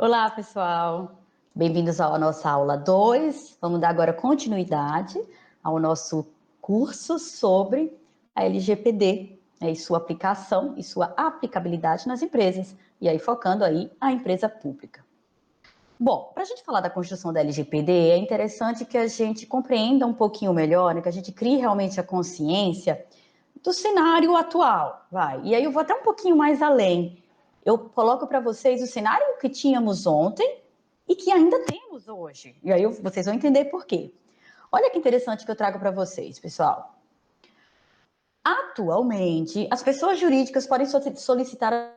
Olá, pessoal! Bem-vindos à nossa aula 2. Vamos dar agora continuidade ao nosso curso sobre a LGPD, e sua aplicação e sua aplicabilidade nas empresas, e aí focando aí a empresa pública. Bom, para a gente falar da construção da LGPD, é interessante que a gente compreenda um pouquinho melhor, né, que a gente crie realmente a consciência do cenário atual, vai. E aí eu vou até um pouquinho mais além. Eu coloco para vocês o cenário que tínhamos ontem e que ainda temos hoje. E aí vocês vão entender por quê. Olha que interessante que eu trago para vocês, pessoal. Atualmente, as pessoas jurídicas podem solicitar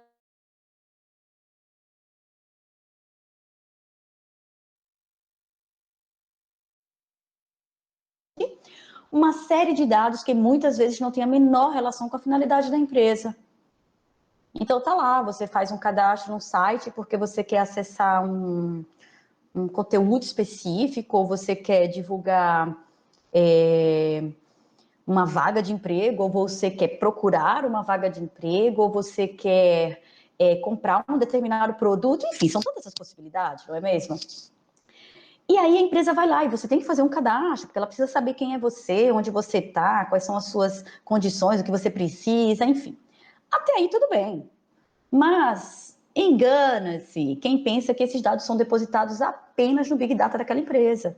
uma série de dados que muitas vezes não tem a menor relação com a finalidade da empresa. Então tá lá, você faz um cadastro no site porque você quer acessar um conteúdo específico, ou você quer divulgar uma vaga de emprego, ou você quer procurar uma vaga de emprego, ou você quer comprar um determinado produto, enfim, são todas as possibilidades, não é mesmo? E aí a empresa vai lá e você tem que fazer um cadastro, porque ela precisa saber quem é você, onde você está, quais são as suas condições, o que você precisa, enfim. Até aí tudo bem. Mas engana-se quem pensa que esses dados são depositados apenas no Big Data daquela empresa.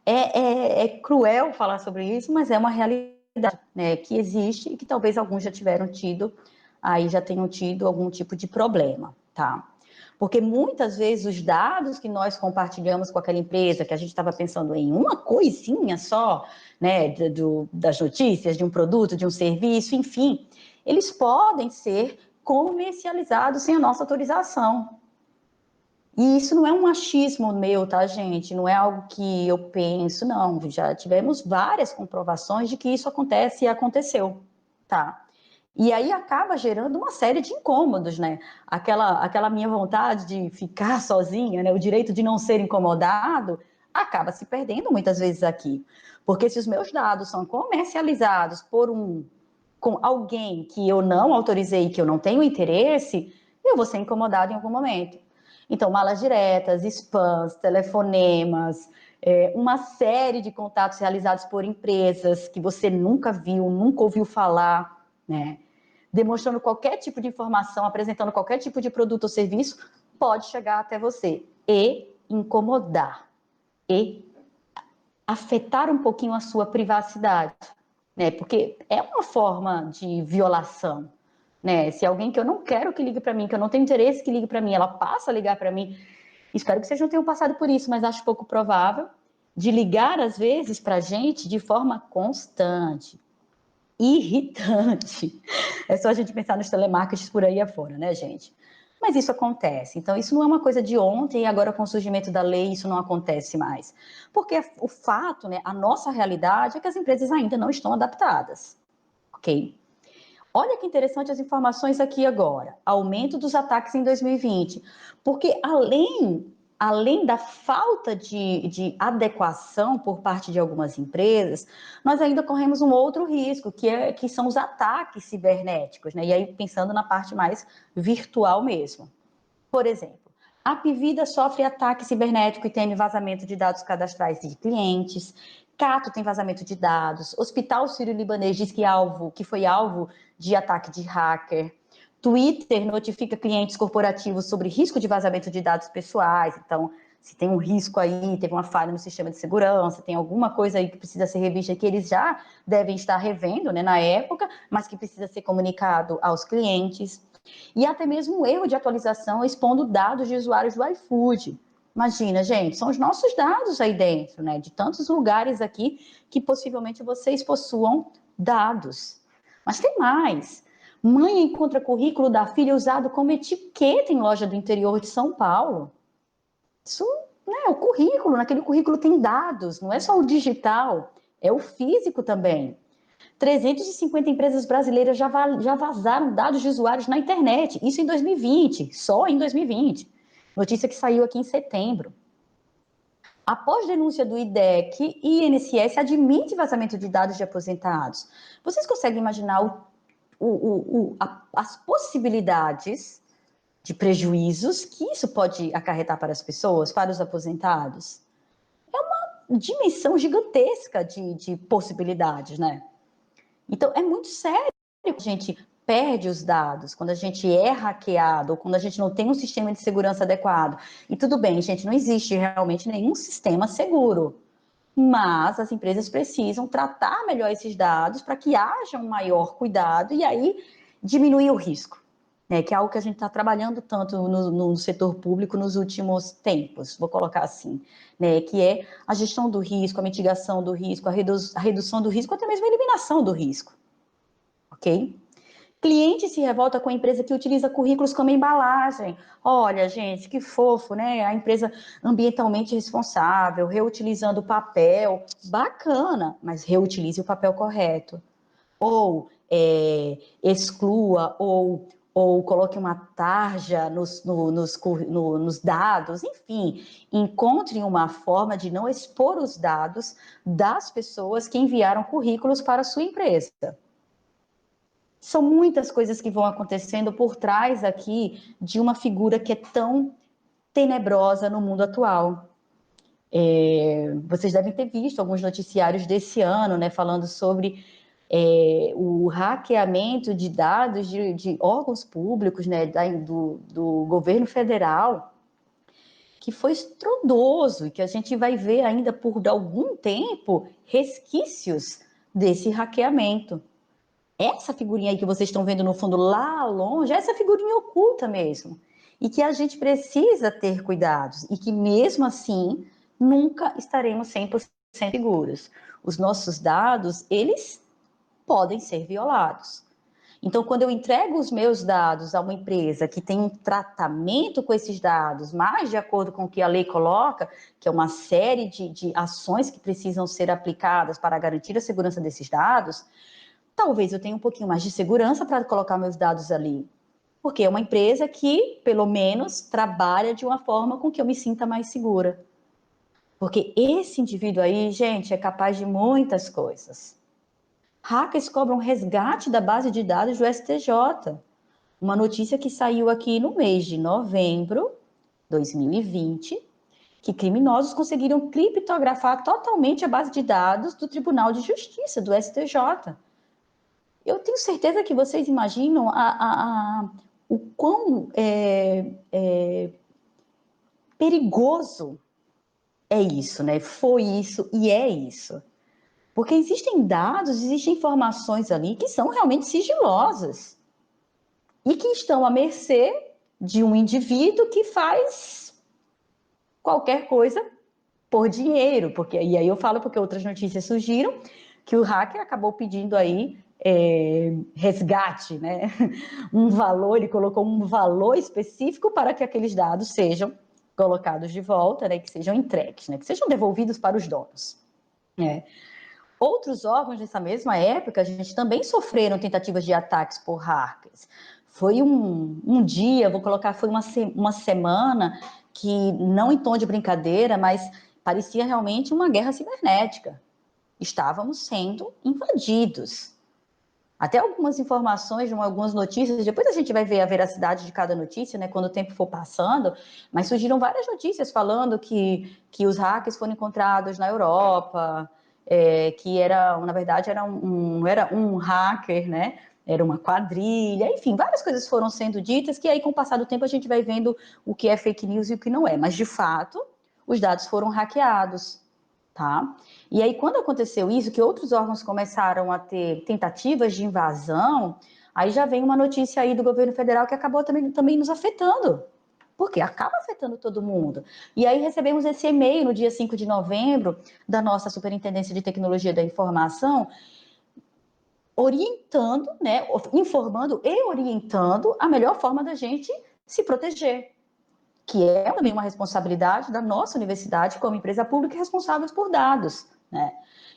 É cruel falar sobre isso, mas é uma realidade, né, que existe e que talvez alguns já tenham tido algum tipo de problema, tá? Porque muitas vezes os dados que nós compartilhamos com aquela empresa, que a gente estava pensando em uma coisinha só, né, das notícias, de um produto, de um serviço, enfim, eles podem ser comercializados sem a nossa autorização. E isso não é um achismo meu, tá, gente? Não é algo que eu penso, não. Já tivemos várias comprovações de que isso acontece e aconteceu, tá? E aí acaba gerando uma série de incômodos, né? Aquela minha vontade de ficar sozinha, né? O direito de não ser incomodado, acaba se perdendo muitas vezes aqui. Porque se os meus dados são comercializados com alguém que eu não autorizei, que eu não tenho interesse, eu vou ser incomodado em algum momento. Então, malas diretas, spams, telefonemas, uma série de contatos realizados por empresas que você nunca viu, nunca ouviu falar, né? Demonstrando qualquer tipo de informação, apresentando qualquer tipo de produto ou serviço, pode chegar até você e incomodar, e afetar um pouquinho a sua privacidade, né? Porque é uma forma de violação, né? Se alguém que eu não quero que ligue para mim, que eu não tenho interesse que ligue para mim, ela passa a ligar para mim, espero que vocês não tenham passado por isso, mas acho pouco provável, de ligar às vezes para a gente de forma constante, irritante. É só a gente pensar nos telemarketings por aí afora, né, gente? Mas isso acontece. Então, isso não é uma coisa de ontem e agora com o surgimento da lei isso não acontece mais. Porque o fato, né, a nossa realidade é que as empresas ainda não estão adaptadas, ok? Olha que interessante as informações aqui agora. Aumento dos ataques em 2020. Porque além da falta de adequação por parte de algumas empresas, nós ainda corremos um outro risco, que são os ataques cibernéticos, né? E aí pensando na parte mais virtual mesmo. Por exemplo, a Pvida sofre ataque cibernético e teme vazamento de dados cadastrais de clientes. Cato tem vazamento de dados. Hospital Sírio-Libanês diz que foi alvo de ataque de hacker. Twitter notifica clientes corporativos sobre risco de vazamento de dados pessoais. Então, se tem um risco aí, teve uma falha no sistema de segurança, tem alguma coisa aí que precisa ser revista, que eles já devem estar revendo, né, na época, mas que precisa ser comunicado aos clientes. E até mesmo um erro de atualização expondo dados de usuários do iFood. Imagina, gente, são os nossos dados aí dentro, né? De tantos lugares aqui que possivelmente vocês possuam dados. Mas tem mais. Mãe encontra currículo da filha usado como etiqueta em loja do interior de São Paulo. Isso, né, o currículo, naquele currículo tem dados, não é só o digital, é o físico também. 350 empresas brasileiras já vazaram dados de usuários na internet. Isso em 2020, só em 2020. Notícia que saiu aqui em setembro. Após denúncia do IDEC, INSS admite vazamento de dados de aposentados. Vocês conseguem imaginar as possibilidades de prejuízos que isso pode acarretar para as pessoas, para os aposentados? É uma dimensão gigantesca de possibilidades, né? Então, é muito sério quando a gente perde os dados, quando a gente é hackeado, ou quando a gente não tem um sistema de segurança adequado. E tudo bem, gente, não existe realmente nenhum sistema seguro, mas as empresas precisam tratar melhor esses dados para que haja um maior cuidado e aí diminuir o risco, né? Que é algo que a gente está trabalhando tanto no setor público nos últimos tempos, vou colocar assim, né? Que é a gestão do risco, a mitigação do risco, a redução do risco, até mesmo a eliminação do risco, ok? Cliente se revolta com a empresa que utiliza currículos como embalagem. Olha, gente, que fofo, né? A empresa ambientalmente responsável, reutilizando papel. Bacana, mas reutilize o papel correto. Ou exclua, ou coloque uma tarja nos dados. Enfim, encontre uma forma de não expor os dados das pessoas que enviaram currículos para a sua empresa. São muitas coisas que vão acontecendo por trás aqui de uma figura que é tão tenebrosa no mundo atual. Vocês devem ter visto alguns noticiários desse ano, né, falando sobre o hackeamento de dados de órgãos públicos, né, do governo federal, que foi estrondoso e que a gente vai ver ainda por algum tempo resquícios desse hackeamento. Essa figurinha aí que vocês estão vendo no fundo lá longe, essa figurinha oculta mesmo. E que a gente precisa ter cuidados. E que mesmo assim, nunca estaremos 100% seguros. Os nossos dados, eles podem ser violados. Então, quando eu entrego os meus dados a uma empresa que tem um tratamento com esses dados, mais de acordo com o que a lei coloca, que é uma série de ações que precisam ser aplicadas para garantir a segurança desses dados, talvez eu tenha um pouquinho mais de segurança para colocar meus dados ali. Porque é uma empresa que, pelo menos, trabalha de uma forma com que eu me sinta mais segura. Porque esse indivíduo aí, gente, é capaz de muitas coisas. Hackers cobram resgate da base de dados do STJ. Uma notícia que saiu aqui no mês de novembro de 2020, que criminosos conseguiram criptografar totalmente a base de dados do Tribunal de Justiça, do STJ. Eu tenho certeza que vocês imaginam o quão perigoso é isso, né? Foi isso e é isso. Porque existem dados, existem informações ali que são realmente sigilosas e que estão à mercê de um indivíduo que faz qualquer coisa por dinheiro. E aí eu falo porque outras notícias surgiram que o hacker acabou pedindo aí resgate, né? Um valor, ele colocou um valor específico para que aqueles dados sejam colocados de volta, né? Que sejam entregues, né? Que sejam devolvidos para os donos. Outros órgãos nessa mesma época, a gente também sofreram tentativas de ataques por hackers. Foi um dia, vou colocar, foi uma semana que, não em tom de brincadeira, mas parecia realmente uma guerra cibernética. Estávamos sendo invadidos. Até algumas informações, algumas notícias, depois a gente vai ver a veracidade de cada notícia, né, quando o tempo for passando, mas surgiram várias notícias falando que os hackers foram encontrados na Europa, que na verdade, não era um hacker, né, era uma quadrilha, enfim, várias coisas foram sendo ditas, que aí com o passar do tempo a gente vai vendo o que é fake news e o que não é, mas de fato, os dados foram hackeados. Tá? E aí, quando aconteceu isso, que outros órgãos começaram a ter tentativas de invasão, aí já vem uma notícia aí do governo federal que acabou também nos afetando, porque acaba afetando todo mundo. E aí recebemos esse e-mail no dia 5 de novembro da nossa Superintendência de Tecnologia da Informação, orientando, né, informando e orientando a melhor forma da gente se proteger, que é também uma responsabilidade da nossa universidade como empresa pública responsável por dados, né?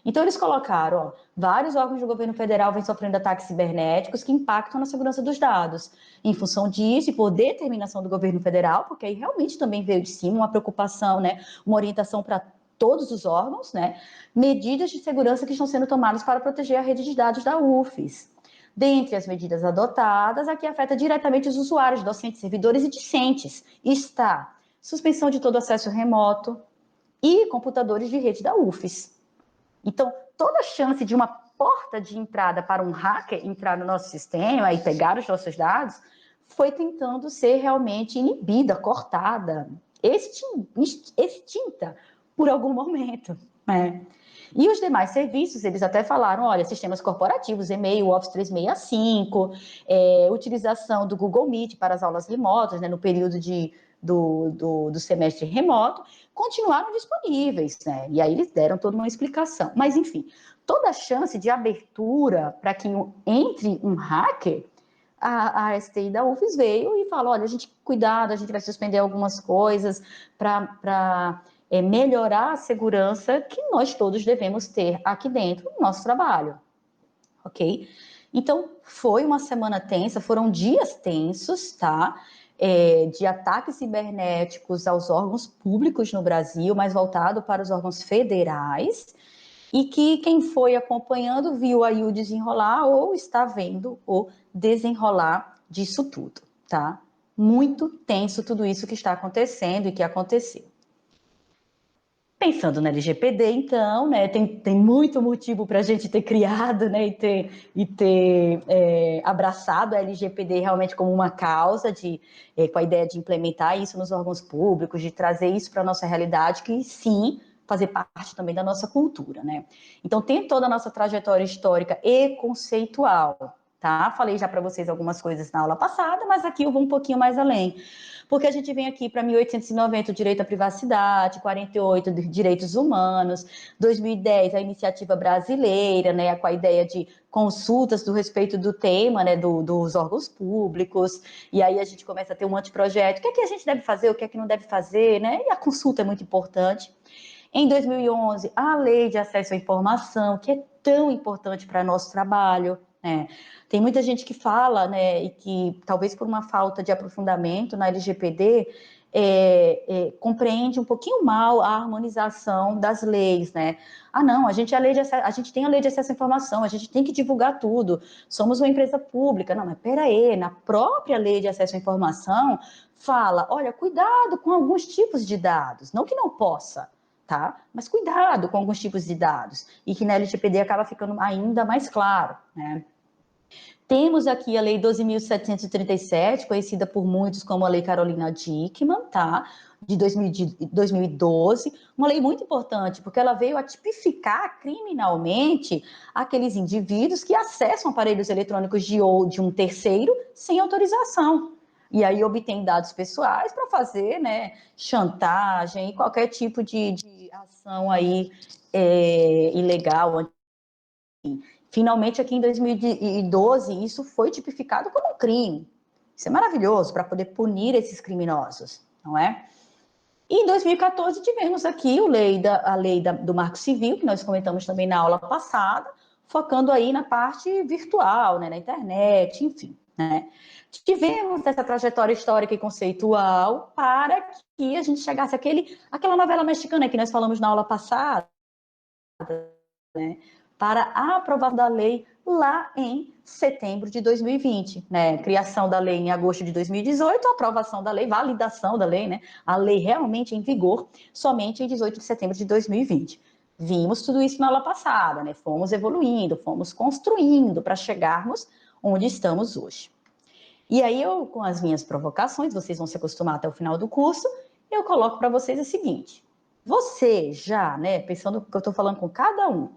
Então, eles colocaram, ó, vários órgãos do governo federal vêm sofrendo ataques cibernéticos que impactam na segurança dos dados. Em função disso, e por determinação do governo federal, porque aí realmente também veio de cima uma preocupação, né, uma orientação para todos os órgãos, né, medidas de segurança que estão sendo tomadas para proteger a rede de dados da UFES. Dentre as medidas adotadas, a que afeta diretamente os usuários, docentes, servidores e discentes, está suspensão de todo acesso remoto e computadores de rede da UFES. Então, toda chance de uma porta de entrada para um hacker entrar no nosso sistema e pegar os nossos dados foi tentando ser realmente inibida, cortada, extinta por algum momento, né? E os demais serviços, eles até falaram, olha, sistemas corporativos, e-mail, Office 365, utilização do Google Meet para as aulas remotas, né, no período do semestre remoto, continuaram disponíveis, né? E aí eles deram toda uma explicação. Mas, enfim, toda a chance de abertura para que entre um hacker, a STI da UFES veio e falou, olha, cuidado, a gente vai suspender algumas coisas para melhorar a segurança que nós todos devemos ter aqui dentro do nosso trabalho, ok? Então, foi uma semana tensa, foram dias tensos, tá? De ataques cibernéticos aos órgãos públicos no Brasil, mais voltado para os órgãos federais, e que quem foi acompanhando viu aí o desenrolar ou está vendo o desenrolar disso tudo, tá? Muito tenso tudo isso que está acontecendo e que aconteceu. Pensando na LGPD, então, né, tem muito motivo para a gente ter criado, né, e ter abraçado a LGPD realmente como uma causa, com a ideia de implementar isso nos órgãos públicos, de trazer isso para a nossa realidade, que sim, fazer parte também da nossa cultura, né? Então, tem toda a nossa trajetória histórica e conceitual, tá? Falei já para vocês algumas coisas na aula passada, mas aqui eu vou um pouquinho mais além. Porque a gente vem aqui para 1890, o direito à privacidade, 48, direitos humanos, 2010, a iniciativa brasileira, né, com a ideia de consultas do respeito do tema, né, dos órgãos públicos, e aí a gente começa a ter um anteprojeto, o que é que a gente deve fazer, o que é que não deve fazer, né, e a consulta é muito importante. Em 2011, a lei de acesso à informação, que é tão importante para nosso trabalho, né? Tem muita gente que fala, né, e que talvez por uma falta de aprofundamento na LGPD, compreende um pouquinho mal a harmonização das leis, né? Ah, não, a gente tem a lei de acesso à informação, a gente tem que divulgar tudo, somos uma empresa pública. Não, mas peraí, na própria lei de acesso à informação, fala, olha, cuidado com alguns tipos de dados, não que não possa, tá? Mas cuidado com alguns tipos de dados, e que na LGPD acaba ficando ainda mais claro, né? Temos aqui a Lei 12.737, conhecida por muitos como a Lei Carolina Dickmann, tá? De 2012, uma lei muito importante, porque ela veio a tipificar criminalmente aqueles indivíduos que acessam aparelhos eletrônicos de um terceiro sem autorização. E aí obtém dados pessoais para fazer, né, chantagem e qualquer tipo de ação aí ilegal. Finalmente, aqui em 2012, isso foi tipificado como um crime. Isso é maravilhoso para poder punir esses criminosos, não é? E em 2014 tivemos aqui a lei do Marco Civil, que nós comentamos também na aula passada, focando aí na parte virtual, né, na internet, enfim, né? Tivemos essa trajetória histórica e conceitual para que a gente chegasse àquela novela mexicana que nós falamos na aula passada, né, para a aprovação da lei lá em setembro de 2020, né? Criação da lei em agosto de 2018, aprovação da lei, validação da lei, né? A lei realmente em vigor somente em 18 de setembro de 2020. Vimos tudo isso na aula passada, né? Fomos evoluindo, fomos construindo para chegarmos onde estamos hoje. E aí eu, com as minhas provocações, vocês vão se acostumar até o final do curso, eu coloco para vocês o seguinte: você já, né, pensando que eu estou falando com cada um,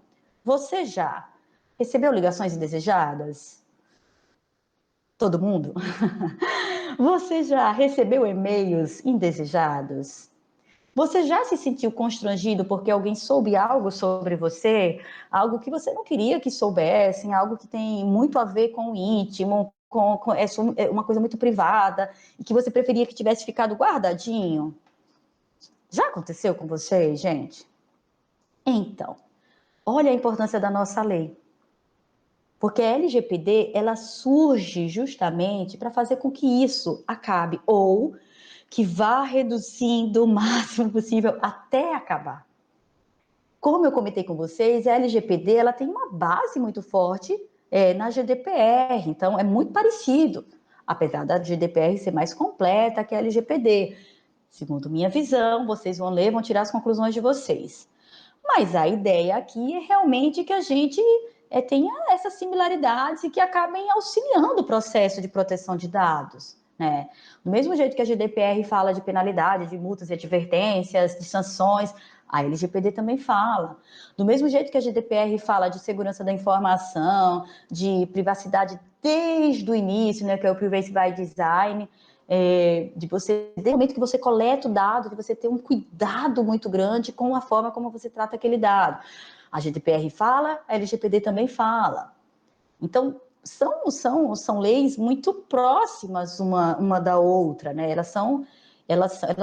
você já recebeu ligações indesejadas? Todo mundo? Você já recebeu e-mails indesejados? Você já se sentiu constrangido porque alguém soube algo sobre você? Algo que você não queria que soubessem, algo que tem muito a ver com o íntimo, é uma coisa muito privada, e que você preferia que tivesse ficado guardadinho? Já aconteceu com vocês, gente? Então, Olha a importância da nossa lei. Porque a LGPD, ela surge justamente para fazer com que isso acabe, ou que vá reduzindo o máximo possível até acabar. Como eu comentei com vocês, a LGPD ela tem uma base muito forte na GDPR, então é muito parecido, apesar da GDPR ser mais completa que a LGPD. Segundo minha visão, vocês vão ler, vão tirar as conclusões de vocês. Mas a ideia aqui é realmente que a gente tenha essas similaridades e que acabem auxiliando o processo de proteção de dados. Né? Do mesmo jeito que a GDPR fala de penalidade, de multas e advertências, de sanções, a LGPD também fala. Do mesmo jeito que a GDPR fala de segurança da informação, de privacidade desde o início, né, que é o Privacy by Design, de você, desde o momento que você coleta o dado, de você ter um cuidado muito grande com a forma como você trata aquele dado. A GDPR fala, a LGPD também fala. Então, são leis muito próximas uma da outra, né? Elas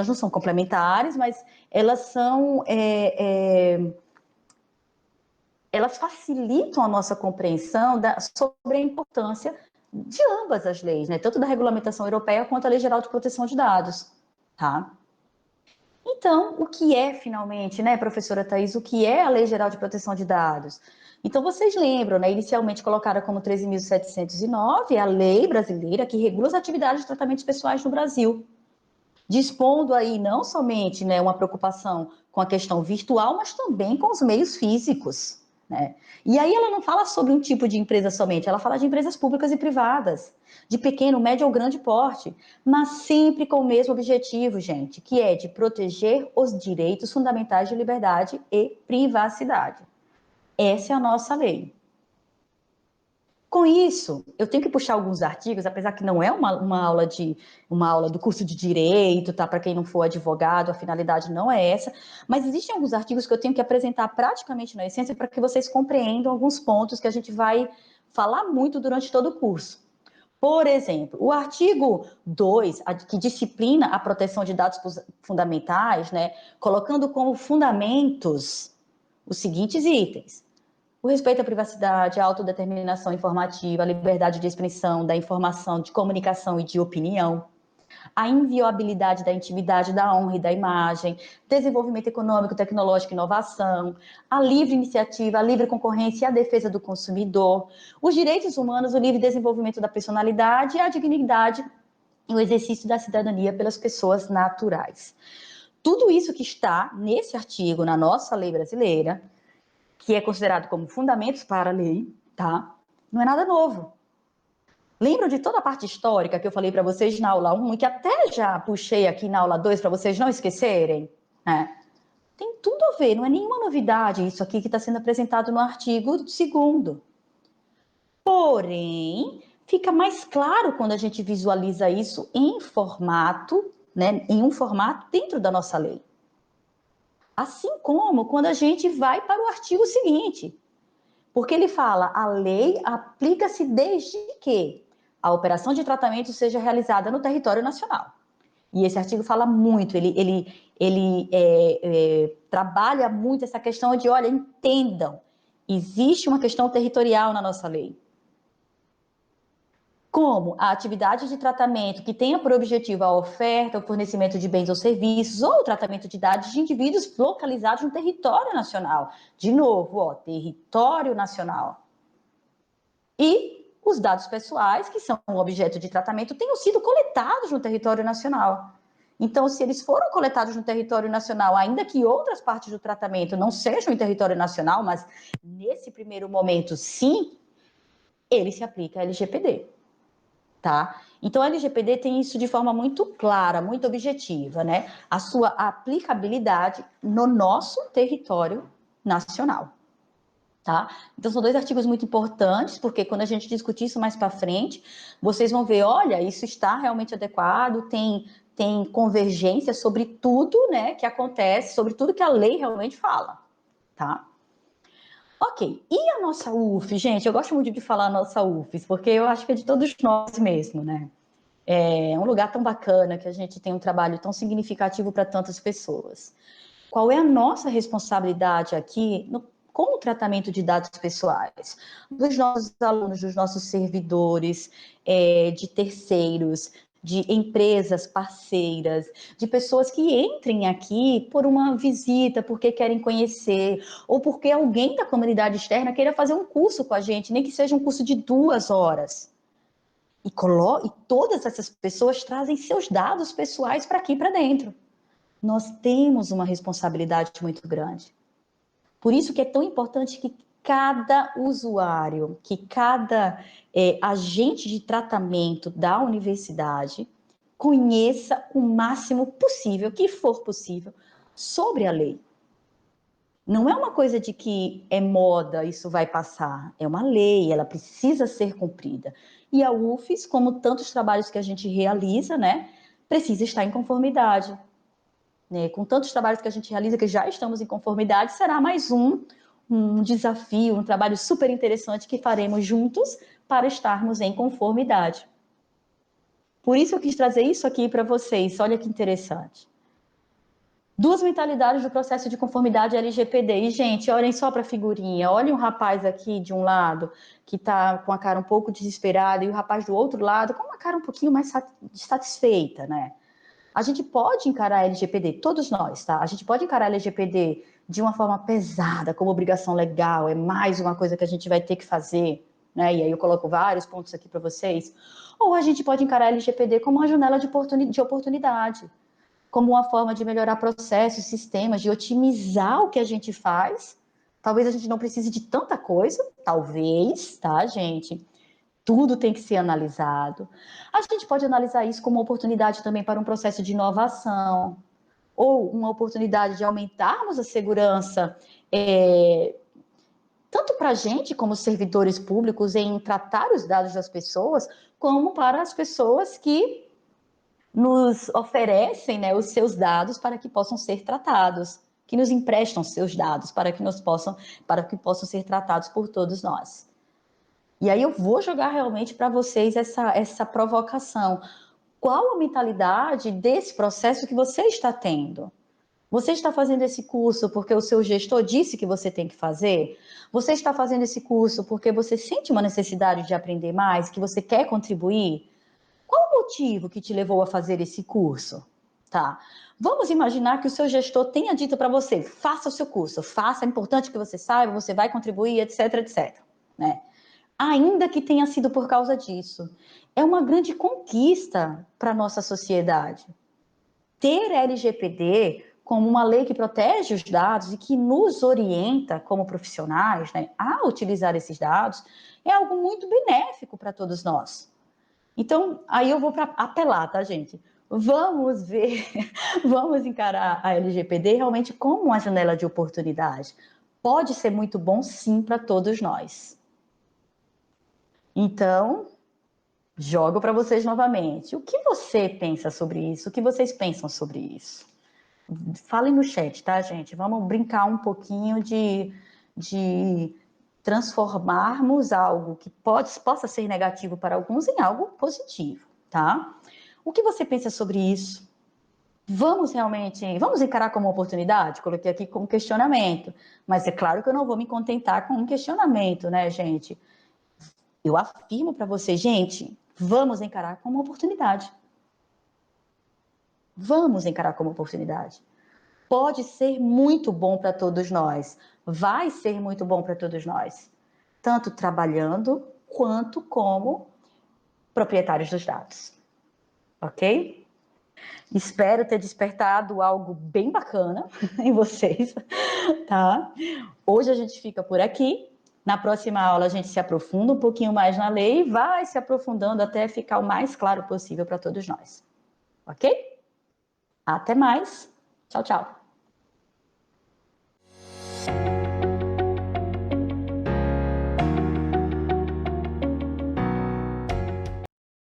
não são complementares, mas elas são elas facilitam a nossa compreensão sobre a importância de ambas as leis, né? Tanto da regulamentação europeia quanto a Lei Geral de Proteção de Dados, tá? Então, o que é finalmente, né, professora Thais, o que é a Lei Geral de Proteção de Dados? Então, vocês lembram, né, inicialmente colocada como 13.709, é a lei brasileira que regula as atividades de tratamentos pessoais no Brasil, dispondo aí não somente, né, uma preocupação com a questão virtual, mas também com os meios físicos, né? E aí ela não fala sobre um tipo de empresa somente, ela fala de empresas públicas e privadas, de pequeno, médio ou grande porte, mas sempre com o mesmo objetivo, gente, que é de proteger os direitos fundamentais de liberdade e privacidade. Essa é a nossa lei. Com isso, eu tenho que puxar alguns artigos, apesar que não é uma aula do curso de direito, tá? Para quem não for advogado, a finalidade não é essa, mas existem alguns artigos que eu tenho que apresentar praticamente na essência para que vocês compreendam alguns pontos que a gente vai falar muito durante todo o curso. Por exemplo, o artigo 2, que disciplina a proteção de dados fundamentais, né, colocando como fundamentos os seguintes itens: o respeito à privacidade, à autodeterminação informativa, a liberdade de expressão, da informação, de comunicação e de opinião, a inviolabilidade da intimidade, da honra e da imagem, desenvolvimento econômico, tecnológico e inovação, a livre iniciativa, a livre concorrência e a defesa do consumidor, os direitos humanos, o livre desenvolvimento da personalidade e a dignidade e o exercício da cidadania pelas pessoas naturais. Tudo isso que está nesse artigo, na nossa lei brasileira, que é considerado como fundamentos para a lei, tá? Não é nada novo. Lembram de toda a parte histórica que eu falei para vocês na aula 1 e que até já puxei aqui na aula 2 para vocês não esquecerem? Né? Tem tudo a ver, não é nenhuma novidade isso aqui que está sendo apresentado no artigo 2º. Porém, fica mais claro quando a gente visualiza isso em formato, né, em um formato dentro da nossa lei. Assim como quando a gente vai para o artigo seguinte, porque ele fala, a lei aplica-se desde que a operação de tratamento seja realizada no território nacional. E esse artigo fala muito, ele trabalha muito essa questão de, olha, entendam, existe uma questão territorial na nossa lei. Como a atividade de tratamento que tenha por objetivo a oferta, o fornecimento de bens ou serviços, ou o tratamento de dados de indivíduos localizados no território nacional. De novo, ó, território nacional. E os dados pessoais, que são objeto de tratamento, tenham sido coletados no território nacional. Então, se eles foram coletados no território nacional, ainda que outras partes do tratamento não sejam em território nacional, mas nesse primeiro momento, sim, ele se aplica a LGPD. Tá? Então, a LGPD tem isso de forma muito clara, muito objetiva, né? A sua aplicabilidade no nosso território nacional, tá? Então, são dois artigos muito importantes, porque quando a gente discutir isso mais para frente, vocês vão ver, olha, isso está realmente adequado, tem convergência sobre tudo, né, que acontece, sobre tudo que a lei realmente fala, tá? Ok, e a nossa UF, gente? Eu gosto muito de falar a nossa UFES, porque eu acho que é de todos nós mesmo, né? É um lugar tão bacana que a gente tem um trabalho tão significativo para tantas pessoas. Qual é a nossa responsabilidade aqui com o tratamento de dados pessoais dos nossos alunos, dos nossos servidores, de terceiros, de empresas parceiras, de pessoas que entrem aqui por uma visita, porque querem conhecer, ou porque alguém da comunidade externa queira fazer um curso com a gente, nem que seja um curso de 2 horas. E todas essas pessoas trazem seus dados pessoais para aqui, para dentro. Nós temos uma responsabilidade muito grande. Por isso que é tão importante que cada usuário, que cada agente de tratamento da universidade conheça o máximo possível, que for possível, sobre a lei. Não é uma coisa de que é moda, isso vai passar. É uma lei, ela precisa ser cumprida. E a UFES, como tantos trabalhos que a gente realiza, né, precisa estar em conformidade. Né? Com tantos trabalhos que a gente realiza, que já estamos em conformidade, será mais um desafio, um trabalho super interessante que faremos juntos para estarmos em conformidade. Por isso eu quis trazer isso aqui para vocês. Olha que interessante. 2 mentalidades do processo de conformidade LGPD. E, gente, olhem só para a figurinha. Olhem um rapaz aqui de um lado, que está com a cara um pouco desesperada, e o rapaz do outro lado com uma cara um pouquinho mais satisfeita, né? A gente pode encarar a LGPD, todos nós, tá? A gente pode encarar a LGPD de uma forma pesada, como obrigação legal, é mais uma coisa que a gente vai ter que fazer, né? E aí eu coloco vários pontos aqui para vocês. Ou a gente pode encarar a LGPD como uma janela de oportunidade, como uma forma de melhorar processos, sistemas, de otimizar o que a gente faz. Talvez a gente não precise de tanta coisa, talvez, tá, gente? Tudo tem que ser analisado. A gente pode analisar isso como uma oportunidade também para um processo de inovação, ou uma oportunidade de aumentarmos a segurança, tanto para a gente, como servidores públicos, em tratar os dados das pessoas, como para as pessoas que nos oferecem, né, os seus dados para que possam ser tratados, que nos emprestam seus dados para que possam ser tratados por todos nós. E aí eu vou jogar realmente para vocês essa provocação. Qual a mentalidade desse processo que você está tendo? Você está fazendo esse curso porque o seu gestor disse que você tem que fazer? Você está fazendo esse curso porque você sente uma necessidade de aprender mais, que você quer contribuir? Qual o motivo que te levou a fazer esse curso? Tá. Vamos imaginar que o seu gestor tenha dito para você: faça o seu curso, faça, é importante que você saiba, você vai contribuir, etc, etc. Né? Ainda que tenha sido por causa disso. É uma grande conquista para a nossa sociedade. Ter LGPD como uma lei que protege os dados e que nos orienta como profissionais, né, a utilizar esses dados, é algo muito benéfico para todos nós. Então, aí eu vou para apelar, tá, gente? Vamos ver, vamos encarar a LGPD realmente como uma janela de oportunidade. Pode ser muito bom, sim, para todos nós. Então, jogo para vocês novamente. O que você pensa sobre isso? O que vocês pensam sobre isso? Falem no chat, tá, gente? Vamos brincar um pouquinho de transformarmos algo que possa ser negativo para alguns em algo positivo, tá? O que você pensa sobre isso? Vamos encarar como oportunidade? Coloquei aqui como questionamento, mas é claro que eu não vou me contentar com um questionamento, né, gente? Eu afirmo para você, gente, vamos encarar como oportunidade. Vamos encarar como oportunidade. Pode ser muito bom para todos nós. Vai ser muito bom para todos nós. Tanto trabalhando, quanto como proprietários dos dados. Ok? Espero ter despertado algo bem bacana em vocês, tá? Hoje a gente fica por aqui. Na próxima aula a gente se aprofunda um pouquinho mais na lei e vai se aprofundando até ficar o mais claro possível para todos nós. Ok? Até mais. Tchau, tchau.